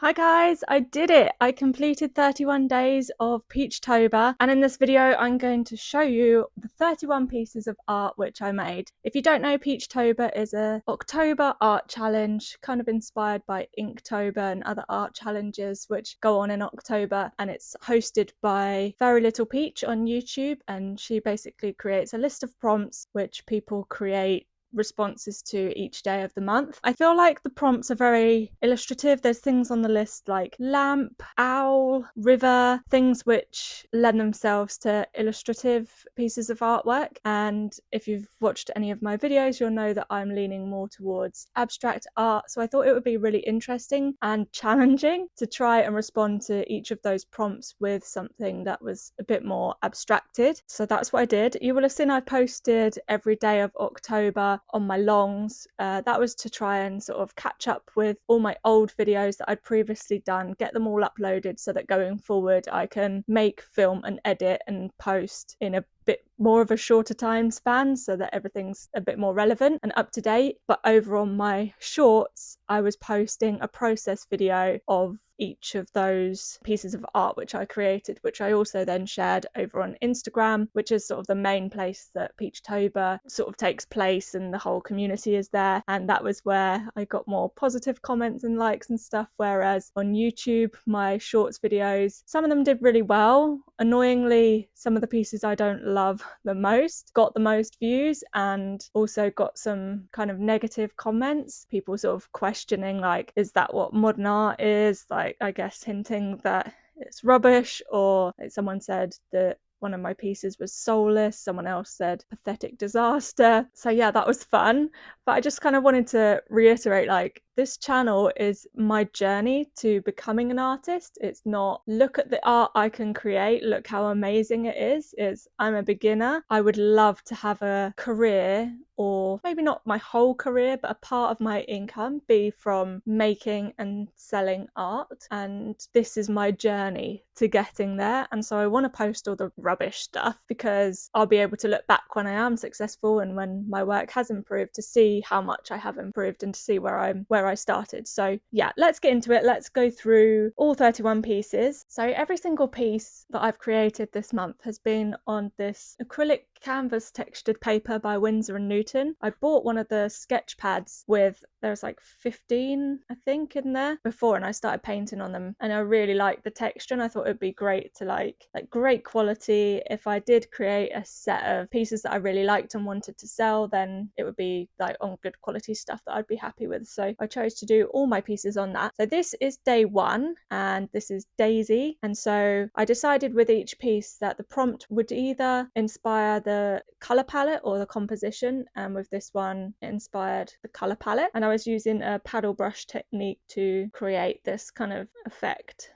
Hi guys, I did it! I completed 31 days of Peachtober, and in this video I'm going to show you the 31 pieces of art which I made. If you don't know, Peachtober is a October art challenge kind of inspired by Inktober and other art challenges which go on in October, and it's hosted by Very Little Peach on YouTube, and she basically creates a list of prompts which people create responses to each day of the month. I feel like the prompts are very illustrative. There's things on the list like lamp, owl, river, things which lend themselves to illustrative pieces of artwork. And if you've watched any of my videos, you'll know that I'm leaning more towards abstract art. So I thought it would be really interesting and challenging to try and respond to each of those prompts with something that was a bit more abstracted. So that's what I did. You will have seen I posted every day of October on my longs. That was to try and sort of catch up with all my old videos that I'd previously done, get them all uploaded so that going forward I can make, film and edit and post in a bit more of a shorter time span so that everything's a bit more relevant and up to date. But over on my shorts, I was posting a process video of each of those pieces of art which I created, which I also then shared over on Instagram, which is sort of the main place that Peachtober sort of takes place and the whole community is there. And that was where I got more positive comments and likes and stuff, whereas on YouTube, my shorts videos, some of them did really well. Annoyingly, some of the pieces I don't love the most got the most views, and also got some kind of negative comments, people sort of questioning, like, is that what modern art is? Like, I guess hinting that it's rubbish, or like someone said that one of my pieces was soulless, someone else said pathetic disaster. So yeah, that was fun. But I just kind of wanted to reiterate, like, this channel is my journey to becoming an artist. It's not look at the art I can create, look how amazing it is. It's I'm a beginner. I would love to have a career, or maybe not my whole career, but a part of my income be from making and selling art. And this is my journey to getting there. And so I want to post all the rubbish stuff because I'll be able to look back when I am successful and when my work has improved to see how much I have improved and to see where I started. So yeah, let's get into it. Let's go through all 31 pieces. So every single piece that I've created this month has been on this acrylic canvas textured paper by Winsor & Newton. I bought one of the sketch pads with, there's like 15 I think in there before, and I started painting on them, and I really liked the texture, and I thought it'd be great to like great quality. If I did create a set of pieces that I really liked and wanted to sell, then it would be like on good quality stuff that I'd be happy with. So I chose to do all my pieces on that. So this is day one and this is Daisy, and so I decided with each piece that the prompt would either inspire the color palette or the composition, and with this one it inspired the color palette, and I was using a paddle brush technique to create this kind of effect.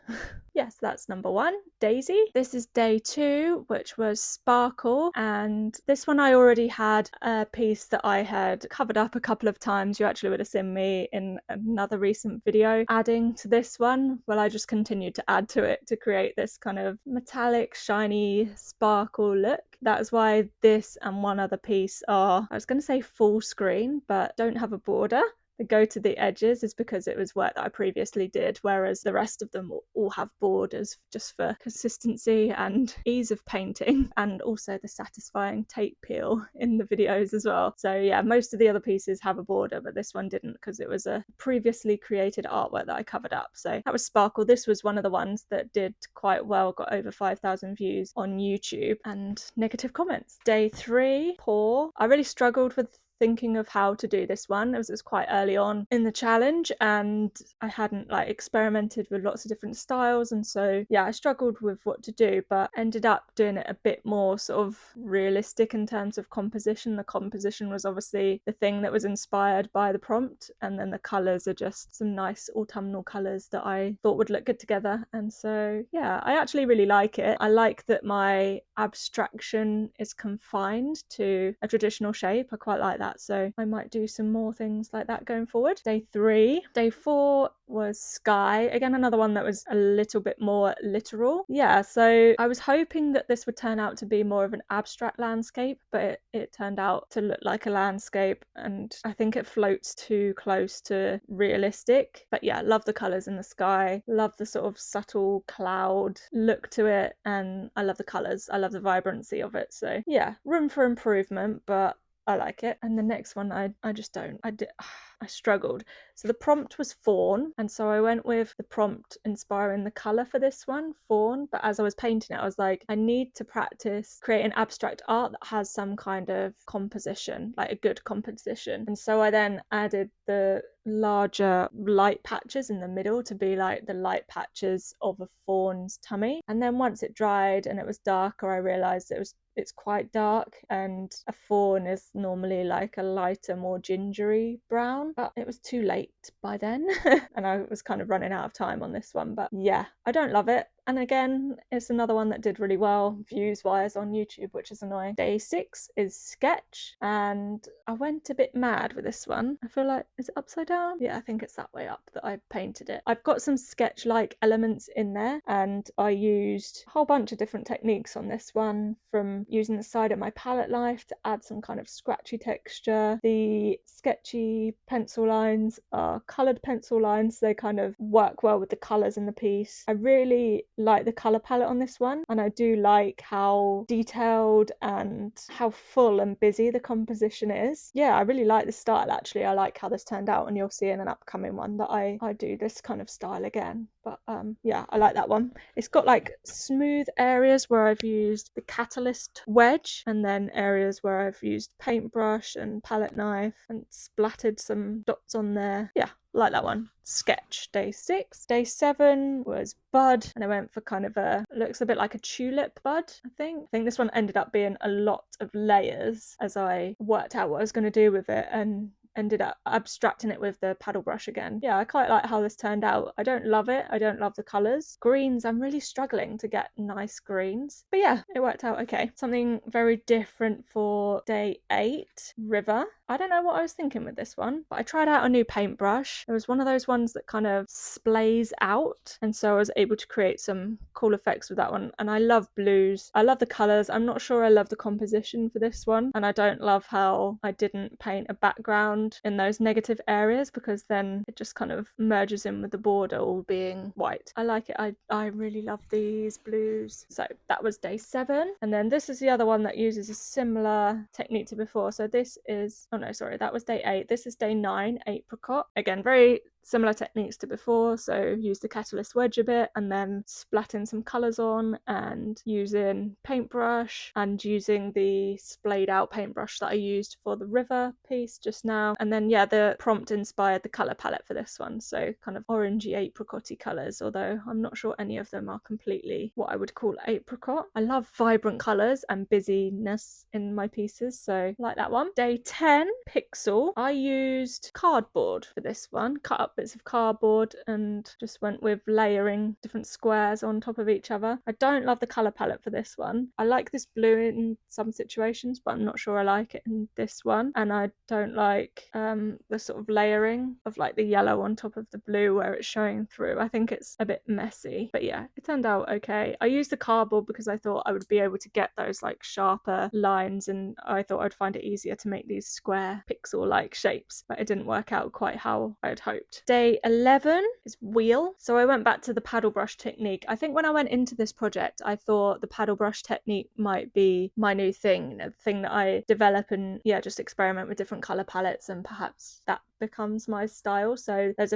Yes, that's number one, Daisy. This is day two, which was Sparkle, and this one I already had a piece that I had covered up a couple of times. You actually would have seen me in another recent video adding to this one. Well, I just continued to add to it to create this kind of metallic, shiny, sparkle look. That is why this and one other piece are, I was going to say full screen, but don't have a border. The go to the edges is because it was work that I previously did, whereas the rest of them all have borders just for consistency and ease of painting, and also the satisfying tape peel in the videos as well. So yeah, most of the other pieces have a border, but this one didn't because it was a previously created artwork that I covered up. So that was Sparkle. This was one of the ones that did quite well, got over 5,000 views on YouTube and negative comments. Day three, Pour. I really struggled with thinking of how to do this one. It was quite early on in the challenge and I hadn't like experimented with lots of different styles, and so yeah, I struggled with what to do, but ended up doing it a bit more sort of realistic in terms of composition. The composition was obviously the thing that was inspired by the prompt, and then the colours are just some nice autumnal colours that I thought would look good together. And so yeah, I actually really like it. I like that my abstraction is confined to a traditional shape. I quite like that that, so I might do some more things like that going forward. Day 3. Day 4 was sky. Again, another one that was a little bit more literal. Yeah, so I was hoping that this would turn out to be more of an abstract landscape, but it turned out to look like a landscape, and I think it floats too close to realistic. But yeah, love the colours in the sky, love the sort of subtle cloud look to it, and I love the colours. I love the vibrancy of it. So yeah, room for improvement, but I like it. And the next one, I just don't. I struggled. So the prompt was fawn, and so I went with the prompt inspiring the colour for this one, fawn. But as I was painting it, I was like, I need to practice creating abstract art that has some kind of composition, like a good composition. And so I then added the larger light patches in the middle to be like the light patches of a fawn's tummy. And then once it dried and it was darker, I realised it's quite dark, and a fawn is normally like a lighter, more gingery brown, but it was too late by then and I was kind of running out of time on this one. But yeah, I don't love it. And again, it's another one that did really well views wise on YouTube, which is annoying. Day 6 is sketch, and I went a bit mad with this one. I feel like, is it upside down? Yeah, I think it's that way up that I painted it. I've got some sketch like elements in there, and I used a whole bunch of different techniques on this one, from using the side of my palette knife to add some kind of scratchy texture. The sketchy pencil lines are coloured pencil lines, so they kind of work well with the colours in the piece. I really like the colour palette on this one, and I do like how detailed and how full and busy the composition is. Yeah, I really like the style actually. I like how this turned out, and you'll see in an upcoming one that I do this kind of style again. But yeah, I like that one. It's got like smooth areas where I've used the catalyst wedge, and then areas where I've used paintbrush and palette knife and splattered some dots on there. Yeah, like that one. Sketch. Day 6. Day 7 was bud, and I went for kind of looks a bit like a tulip bud. I think this one ended up being a lot of layers as I worked out what I was going to do with it, and ended up abstracting it with the paddle brush again. Yeah, I quite like how this turned out. I don't love it. I don't love the colours. Greens, I'm really struggling to get nice greens. But yeah, it worked out okay. Something very different for day 8, river. I don't know what I was thinking with this one, but I tried out a new paintbrush. It was one of those ones that kind of splays out, and so I was able to create some cool effects with that one. And I love blues. I love the colours. I'm not sure I love the composition for this one, and I don't love how I didn't paint a background in those negative areas, because then it just kind of merges in with the border all being white. I like it. I really love these blues. So that was day 7, and then this is the other one that uses a similar technique to before. So this is, oh no, sorry, that was day 8. This is day 9, apricot. Again, very similar techniques to before, so use the catalyst wedge a bit, and then splatting some colours on, and using paintbrush, and using the splayed out paintbrush that I used for the river piece just now. And then yeah, the prompt inspired the colour palette for this one, so kind of orangey apricot-y colours, although I'm not sure any of them are completely what I would call apricot. I love vibrant colours and busyness in my pieces, so like that one. Day 10, pixel. I used cardboard for this one, cut up bits of cardboard, and just went with layering different squares on top of each other. I don't love the colour palette for this one. I like this blue in some situations, but I'm not sure I like it in this one. And I don't like the sort of layering of like the yellow on top of the blue where it's showing through. I think it's a bit messy, but yeah, it turned out okay. I used the cardboard because I thought I would be able to get those like sharper lines, and I thought I'd find it easier to make these square pixel-like shapes, but it didn't work out quite how I had hoped. Day 11 is wheel. So I went back to the paddle brush technique. I think when I went into this project, I thought the paddle brush technique might be my new thing, the thing that I develop and yeah, just experiment with different colour palettes, and perhaps that becomes my style. So there's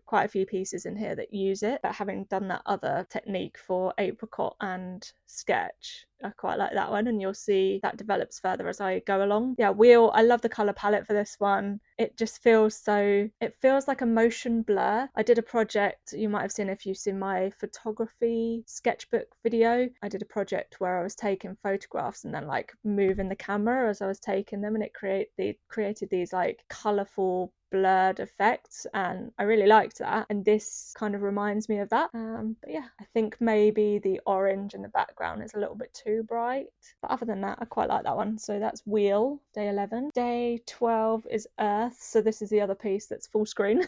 quite a few pieces in here that use it, but having done that other technique for apricot and sketch, I quite like that one, and you'll see that develops further as I go along. Yeah, wheel, I love the colour palette for this one. It just feels like a motion blur. I did a project, you might have seen if you've seen my photography sketchbook video, I did a project where I was taking photographs and then like moving the camera as I was taking them, and it created these like colourful blurred effects, and I really liked that, and this kind of reminds me of that. But yeah, I think maybe the orange in the background is a little bit too bright, but other than that I quite like that one. So that's wheel, day 11. Day 12 is earth, so this is the other piece that's full screen.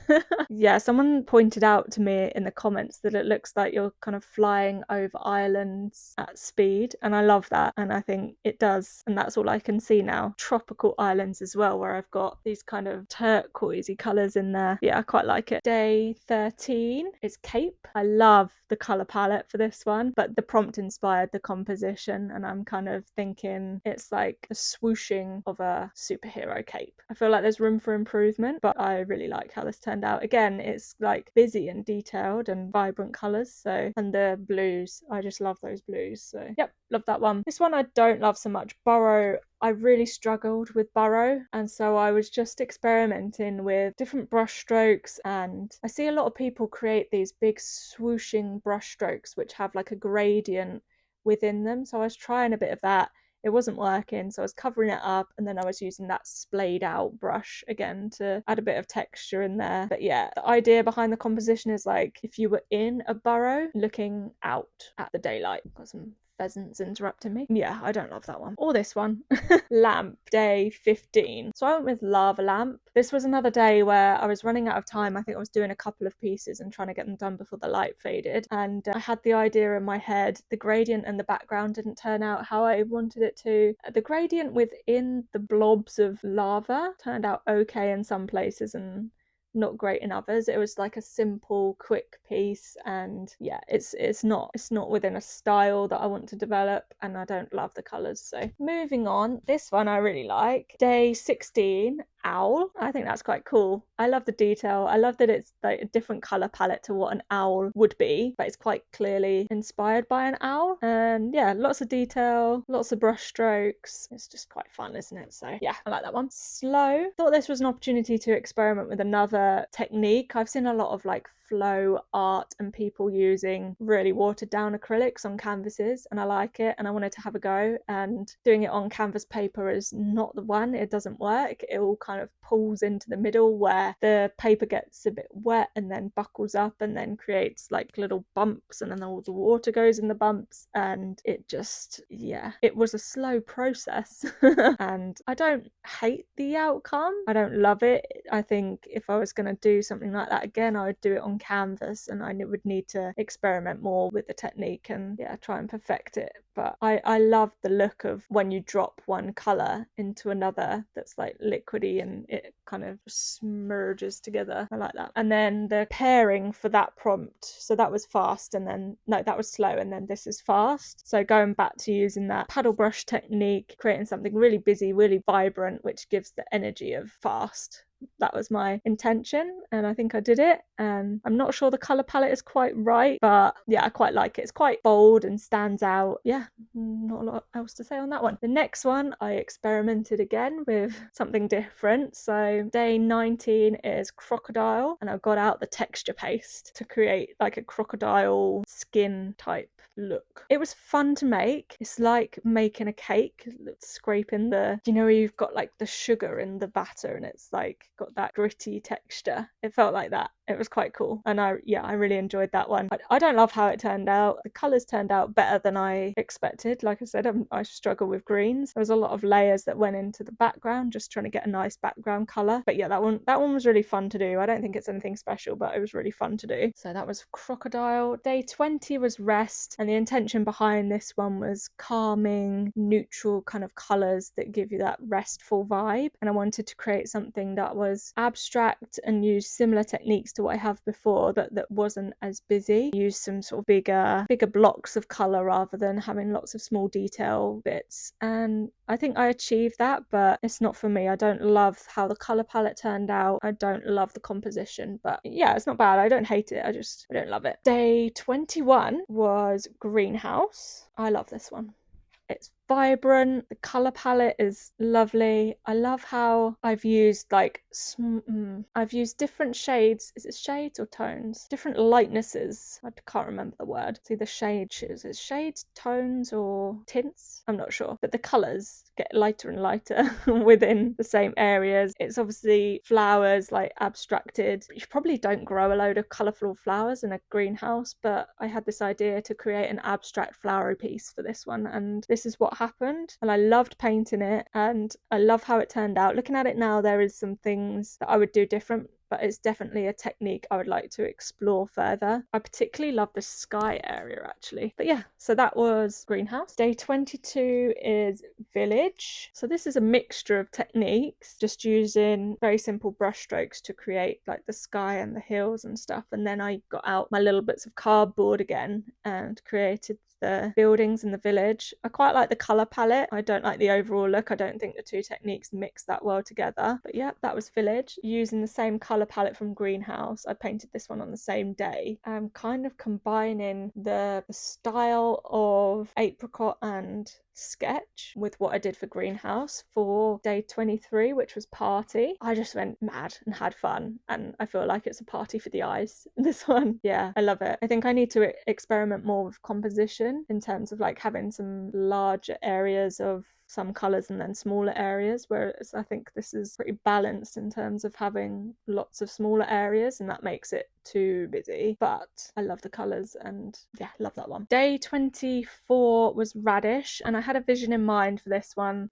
Yeah, someone pointed out to me in the comments that it looks like you're kind of flying over islands at speed, and I love that, and I think it does, and that's all I can see now. Tropical islands as well, where I've got these kind of turquoisey colours in there. Yeah, I quite like it. Day 13 is cape. I love the colour palette for this one, but the prompt inspired the composition, and I'm kind of thinking it's like a swooshing of a superhero cape. I feel like there's room for improvement, but I really like how this turned out. Again, it's like busy and detailed and vibrant colours, so, and the blues, I just love those blues, so yep, love that one. This one I don't love so much. Burrow, I really struggled with Burrow, and so I was just experimenting with different brush strokes, and I see a lot of people create these big swooshing brush strokes which have like a gradient within them, so I was trying a bit of that. It wasn't working, so I was covering it up, and then I was using that splayed out brush again to add a bit of texture in there. But yeah, the idea behind the composition is like if you were in a burrow looking out at the daylight. Got some pheasants interrupting me. Yeah, I don't love that one. Or this one. Lamp, day 15. So I went with lava lamp. This was another day where I was running out of time. I think I was doing a couple of pieces and trying to get them done before the light faded, and I had the idea in my head. The gradient and the background didn't turn out how I wanted it to. The gradient within the blobs of lava turned out okay in some places and not great in others. It was like a simple, quick piece, and yeah, it's not within a style that I want to develop, and I don't love the colours. So moving on, this one I really like. Day 16, owl. I think that's quite cool. I love the detail. I love that it's like a different colour palette to what an owl would be, but it's quite clearly inspired by an owl. And yeah, lots of detail, lots of brush strokes. It's just quite fun, isn't it? So yeah, I like that one. Slow. Thought this was an opportunity to experiment with another technique. I've seen a lot of like flow art and people using really watered down acrylics on canvases, and I like it, and I wanted to have a go, and doing it on canvas paper is not the one. It doesn't work. It all kind of pulls into the middle where the paper gets a bit wet and then buckles up and then creates like little bumps, and then all the water goes in the bumps, and it just, yeah, it was a slow process. And I don't hate the outcome. I don't love it. I think if I was going to do something like that again, I would do it on canvas, and I would need to experiment more with the technique and yeah, try and perfect it. But I love the look of when you drop one colour into another that's like liquidy and it kind of merges together. I like that. And then the pairing for that prompt, so that was fast, and then no, that was slow, and then this is fast. So going back to using that paddle brush technique, creating something really busy, really vibrant, which gives the energy of fast. That was my intention, and I think I did it. And I'm not sure the colour palette is quite right, but yeah, I quite like it. It's quite bold and stands out. Yeah, not a lot else to say on that one. The next one, I experimented again with something different. So day 19 is crocodile, and I got out the texture paste to create like a crocodile skin type look. It was fun to make. It's like making a cake, scraping the, you know, where you've got like the sugar in the batter and it's like got that gritty texture. It felt like that. It was quite cool, and I really enjoyed that one. I don't love how it turned out. The colours turned out better than I expected. Like I said, I struggle with greens. There was a lot of layers that went into the background, just trying to get a nice background colour. But yeah, that one was really fun to do. I don't think it's anything special, but it was really fun to do. So that was crocodile. Day 20 was rest, and the intention behind this one was calming, neutral kind of colours that give you that restful vibe. And I wanted to create something that was abstract and use similar techniques to what I have before, that wasn't as busy. Use some sort of bigger blocks of colour rather than having lots of small detail bits, and I think I achieved that, but it's not for me. I don't love how the colour palette turned out. I don't love the composition, but yeah, it's not bad. I don't hate it. I don't love it. Day 21 was greenhouse. I love this one. It's vibrant. The color palette is lovely. I love how I've used like I've used different shades. Is it shades or tones? Different lightnesses. I can't remember the word. It's either shades. Is it shades, tones, or tints? I'm not sure. But the colors get lighter and lighter within the same areas. It's obviously flowers, like abstracted. You probably don't grow a load of colourful flowers in a greenhouse, but I had this idea to create an abstract flowery piece for this one, and this is what happened. And I loved painting it, and I love how it turned out. Looking at it now, there is some things that I would do different, but it's definitely a technique I would like to explore further. I particularly love the sky area actually. But yeah, so that was greenhouse. Day 22 is village. So this is a mixture of techniques, just using very simple brush strokes to create like the sky and the hills and stuff. And then I got out my little bits of cardboard again and created the buildings in the village. I quite like the colour palette. I don't like the overall look. I don't think the two techniques mix that well together. But yeah, that was village. Using the same colour palette from greenhouse, I painted this one on the same day. I'm kind of combining the style of Apricot and sketch with what I did for greenhouse for day 23, which was party. I just went mad and had fun, and I feel like it's a party for the eyes. This one, yeah, I love it. I think I need to experiment more with composition in terms of like having some larger areas of some colours and then smaller areas, whereas I think this is pretty balanced in terms of having lots of smaller areas, and that makes it too busy. But I love the colours, and yeah, love that one. Day 24 was Radish, and I had a vision in mind for this one,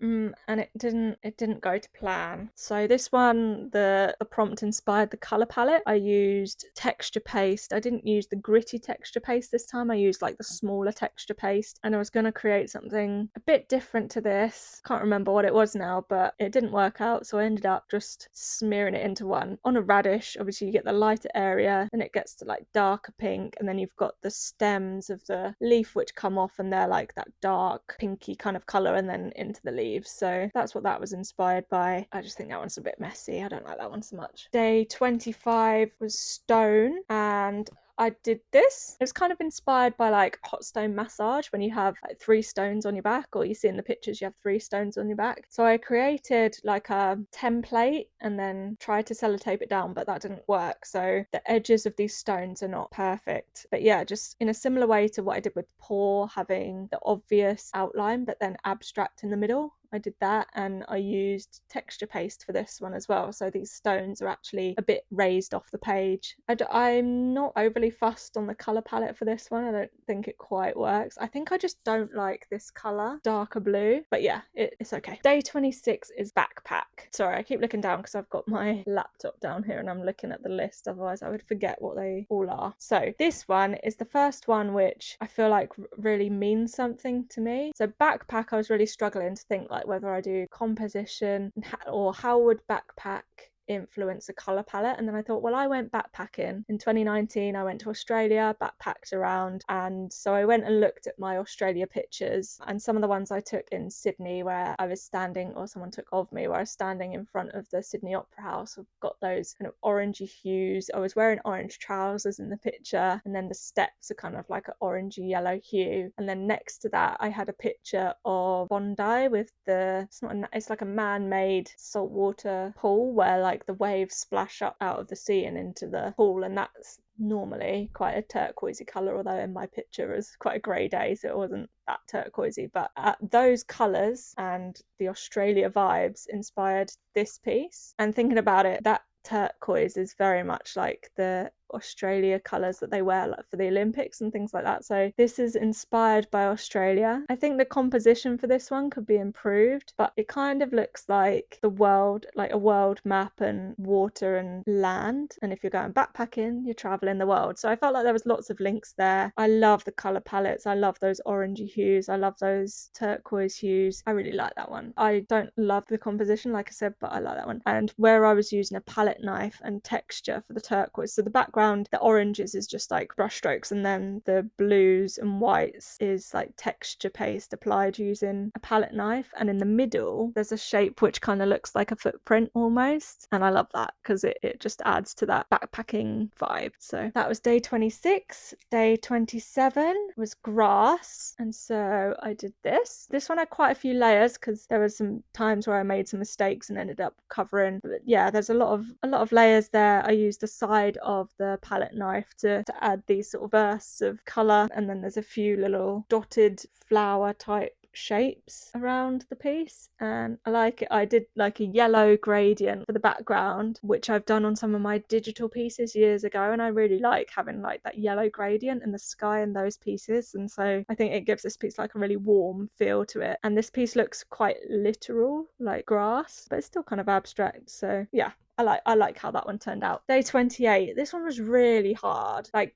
and it didn't go to plan. So this one, the prompt inspired the colour palette. I used texture paste. I didn't use the gritty texture paste this time. I used like the smaller texture paste, and I was going to create something a bit different to this. Can't remember what it was now, but it didn't work out, so I ended up just smearing it into one. On a radish, obviously you get the lighter area, then it gets to like darker pink, and then you've got the stems of the leaf which come off, and they're like that dark pinky kind of colour, and then into the leaves. So that's what that was inspired by. I just think that one's a bit messy. I don't like that one so much. Day 25 was stone, and I did this. It was kind of inspired by like hot stone massage, when you have like 3 stones on your back, or you see in the pictures you have 3 stones on your back. So I created like a template and then tried to sellotape it down, but that didn't work. So the edges of these stones are not perfect. But yeah, just in a similar way to what I did with paw, having the obvious outline but then abstract in the middle. I did that, and I used texture paste for this one as well, so these stones are actually a bit raised off the page. I'm not overly fussed on the colour palette for this one. I don't think it quite works. I think I just don't like this colour, darker blue, but yeah, it's okay. Day 26 is backpack. Sorry, I keep looking down because I've got my laptop down here and I'm looking at the list, otherwise I would forget what they all are. So this one is the first one which I feel like really means something to me. So backpack, I was really struggling to think like whether I do composition or how would backpack influence a colour palette. And then I thought, well, I went backpacking in 2019. I went to Australia, backpacked around, and so I went and looked at my Australia pictures, and some of the ones I took in Sydney where I was standing, or someone took of me, where I was standing in front of the Sydney Opera House. I've got those kind of orangey hues. I was wearing orange trousers in the picture, and then the steps are kind of like an orangey yellow hue. And then next to that I had a picture of Bondi with it's like a man-made saltwater pool where like the waves splash up out of the sea and into the pool, and that's normally quite a turquoisey colour, although in my picture it was quite a grey day, so it wasn't that turquoisey. But those colours and the Australia vibes inspired this piece. And thinking about it, that turquoise is very much like the Australia colours that they wear like for the Olympics and things like that. So this is inspired by Australia. I think the composition for this one could be improved, but it kind of looks like the world, like a world map and water and land. And if you're going backpacking, you're traveling the world. So I felt like there was lots of links there. I love the colour palettes. I love those orangey hues. I love those turquoise hues. I really like that one. I don't love the composition, like I said, but I like that one. And where I was using a palette knife and texture for the turquoise, so the background background, the oranges is just like brush strokes, and then the blues and whites is like texture paste applied using a palette knife. And in the middle there's a shape which kind of looks like a footprint almost, and I love that because it just adds to that backpacking vibe. So that was day 26. Day 27 was grass, and so I did this one had quite a few layers because there were some times where I made some mistakes and ended up covering, but yeah, there's a lot of layers there. I used the side of the palette knife to add these sort of bursts of color, and then there's a few little dotted flower type shapes around the piece, and I like it. I did like a yellow gradient for the background, which I've done on some of my digital pieces years ago, and I really like having like that yellow gradient in the sky in those pieces, and so I think it gives this piece like a really warm feel to it. And this piece looks quite literal, like grass, but it's still kind of abstract. So yeah, I like how that one turned out. Day 28, this one was really hard. Like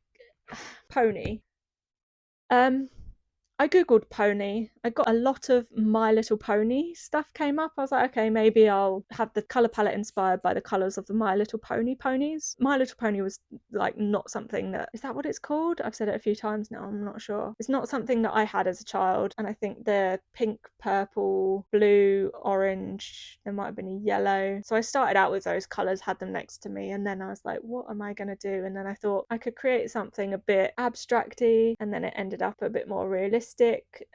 pony. I googled pony. I got a lot of My Little Pony stuff came up. I was like, okay, maybe I'll have the colour palette inspired by the colours of the My Little Pony ponies. My Little Pony was like not something that... Is that what it's called? I've said it a few times now, I'm not sure. It's not something that I had as a child, and I think the pink, purple, blue, orange, there might have been a yellow. So I started out with those colours, had them next to me, and then I was like, what am I going to do? And then I thought I could create something a bit abstracty, and then it ended up a bit more realistic.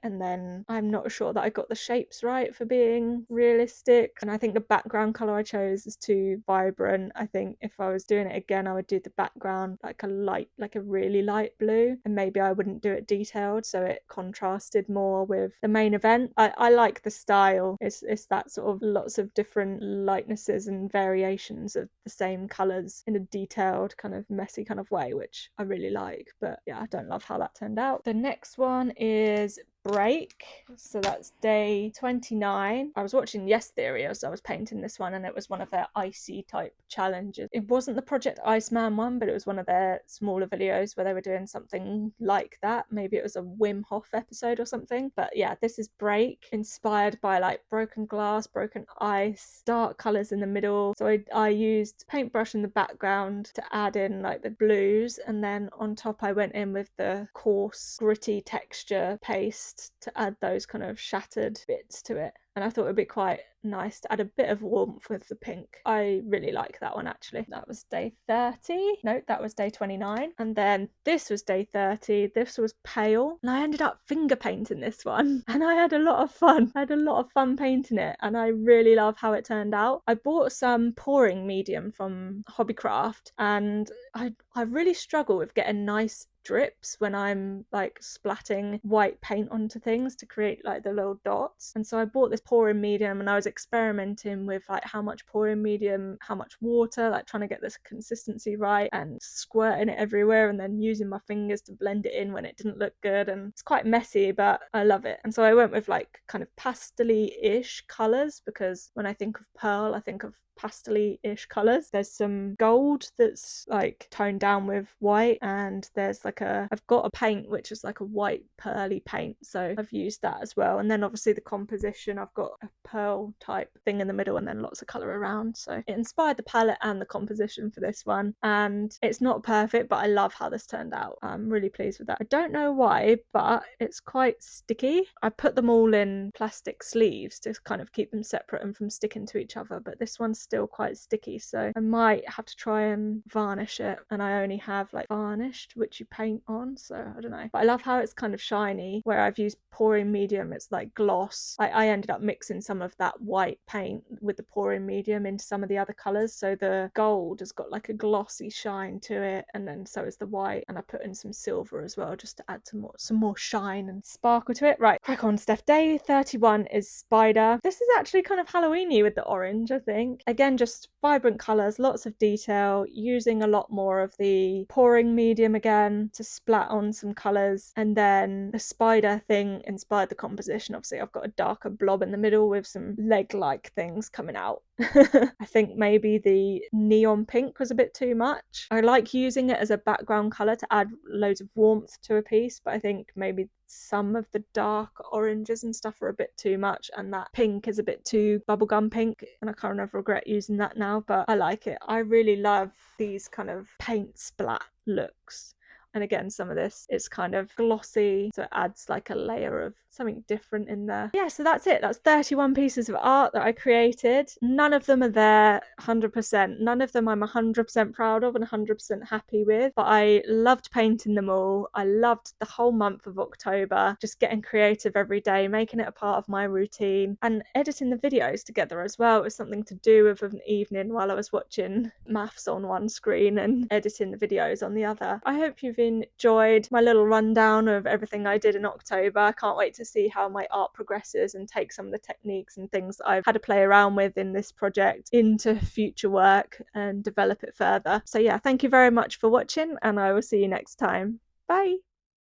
And then I'm not sure that I got the shapes right for being realistic, and I think the background color I chose is too vibrant. I think if I was doing it again, I would do the background like a really light blue, and maybe I wouldn't do it detailed so it contrasted more with the main event. I like the style. It's that sort of lots of different lightnesses and variations of the same colors in a detailed kind of messy kind of way, which I really like. But yeah, I don't love how that turned out. The next one is break, so that's day 29. I was watching Yes Theory as I was painting this one, and it was one of their icy type challenges. It wasn't the Project Iceman one, but it was one of their smaller videos where they were doing something like that. Maybe it was a Wim Hof episode or something. But yeah, this is break, inspired by like broken glass, broken ice, dark colors in the middle. So I used paintbrush in the background to add in like the blues, and then on top I went in with the coarse gritty texture paste to add those kind of shattered bits to it. And I thought it would be quite nice to add a bit of warmth with the pink. I really like that one actually. That was day 30. No, that was day 29. And then this was day 30. This was pale. And I ended up finger painting this one. And I had a lot of fun. I had a lot of fun painting it. And I really love how it turned out. I bought some pouring medium from Hobbycraft, and I really struggle with getting nice drips when I'm like splatting white paint onto things to create like the little dots. And so I bought this pouring medium, and I was experimenting with like how much pouring medium, how much water, like trying to get this consistency right, and squirting it everywhere and then using my fingers to blend it in when it didn't look good. And it's quite messy, but I love it. And so I went with like kind of pastel-y-ish colours, because when I think of pearl, I think of pastel-y-ish colours. There's some gold that's like toned down with white, and there's like I've got a paint which is like a white pearly paint, so I've used that as well. And then obviously the composition, I've got a pearl type thing in the middle and then lots of colour around. So it inspired the palette and the composition for this one, and it's not perfect, but I love how this turned out. I'm really pleased with that. I don't know why, but it's quite sticky. I put them all in plastic sleeves to kind of keep them separate and from sticking to each other, but this one's still quite sticky, so I might have to try and varnish it, and I only have like varnished which you paint on, so I don't know. But I love how it's kind of shiny. Where I've used pouring medium, it's like gloss. I ended up mixing some of that white paint with the pouring medium into some of the other colours, so the gold has got like a glossy shine to it, and then so is the white, and I put in some silver as well just to add some more shine and sparkle to it. Right, crack on, Steph. Day 31 is spider. This is actually kind of Halloweeny with the orange, I think. Again, just vibrant colours, lots of detail, using a lot more of the pouring medium again to splat on some colours. And then the spider thing inspired the composition. Obviously I've got a darker blob in the middle with some leg-like things coming out I think maybe the neon pink was a bit too much. I like using it as a background colour to add loads of warmth to a piece, but I think maybe some of the dark oranges and stuff are a bit too much, and that pink is a bit too bubblegum pink, and I kind of regret using that now, but I like it. I really love these kind of paint splat looks. And again, some of this is kind of glossy, so it adds like a layer of something different in there. Yeah, so that's it. That's 31 pieces of art that I created. None of them are there 100%. None of them I'm 100% proud of and 100% happy with, but I loved painting them all. I loved the whole month of October, just getting creative every day, making it a part of my routine, and editing the videos together as well. It was something to do with an evening while I was watching maths on one screen and editing the videos on the other. I hope you've enjoyed my little rundown of everything I did in October. I can't wait to see how my art progresses and take some of the techniques and things that I've had to play around with in this project into future work and develop it further. So yeah, thank you very much for watching, and I will see you next time. Bye!